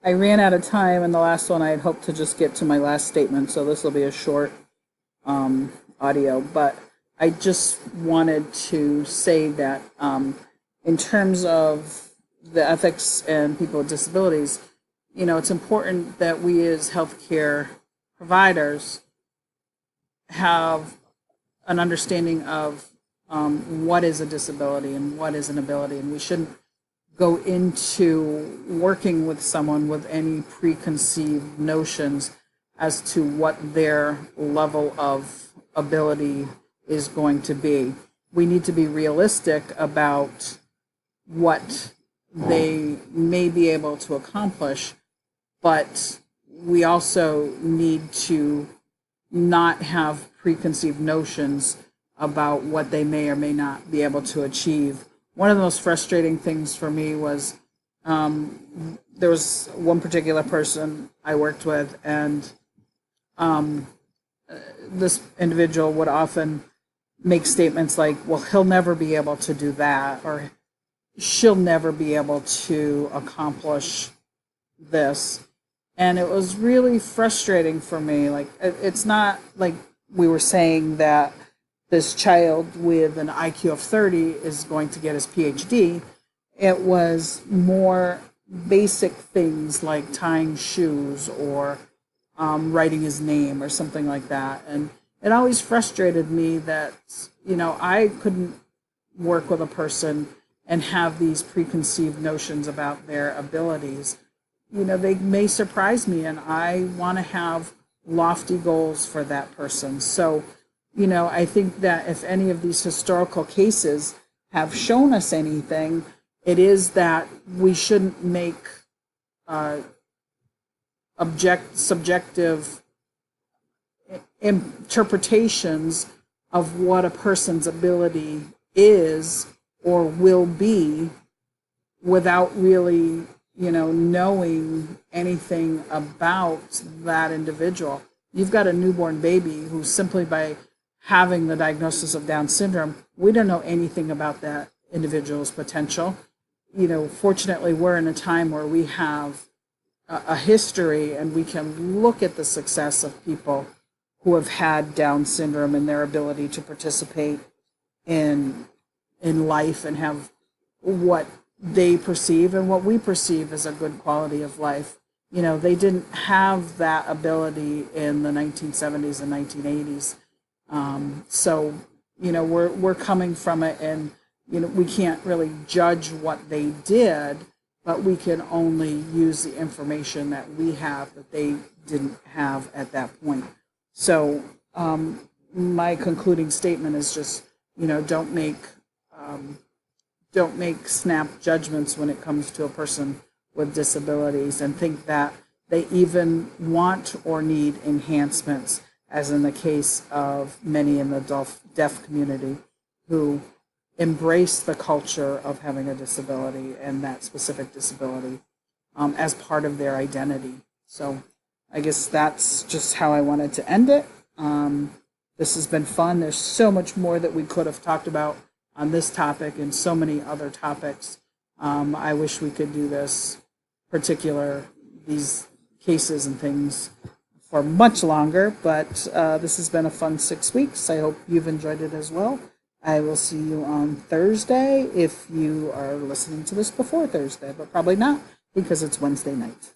I ran out of time, and the last one I had hoped to just get to my last statement, so this will be a short audio. But I just wanted to say that in terms of the ethics and people with disabilities, it's important that we as healthcare providers have an understanding of what is a disability and what is an ability, and we shouldn't go into working with someone with any preconceived notions as to what their level of ability is going to be. We need to be realistic about what they may be able to accomplish, but we also need to not have preconceived notions about what they may or may not be able to achieve. One of the most frustrating things for me was there was one particular person I worked with, and this individual would often make statements like, well, he'll never be able to do that, or she'll never be able to accomplish this. And it was really frustrating for me. Like, it's not like we were saying that this child with an IQ of 30 is going to get his PhD. It was more basic things like tying shoes or writing his name or something like that. And it always frustrated me that, I couldn't work with a person and have these preconceived notions about their abilities. They may surprise me, and I want to have lofty goals for that person. So, I think that if any of these historical cases have shown us anything, it is that we shouldn't make subjective interpretations of what a person's ability is or will be without really, knowing anything about that individual. You've got a newborn baby who simply by having the diagnosis of Down syndrome, we don't know anything about that individual's potential. Fortunately, we're in a time where we have a history and we can look at the success of people who have had Down syndrome and their ability to participate in life and have what they perceive and what we perceive as a good quality of life. They didn't have that ability in the 1970s and 1980s. So, we're coming from it, and, we can't really judge what they did, but we can only use the information that we have that they didn't have at that point. So, my concluding statement is just, don't make snap judgments when it comes to a person with disabilities and think that they even want or need enhancements, as in the case of many in the deaf community who embrace the culture of having a disability and that specific disability as part of their identity. So I guess that's just how I wanted to end it. This has been fun. There's so much more that we could have talked about on this topic and so many other topics. I wish we could do these cases and things for much longer, but this has been a fun 6 weeks. I hope you've enjoyed it as well. I will see you on Thursday if you are listening to this before Thursday, but probably not because it's Wednesday night.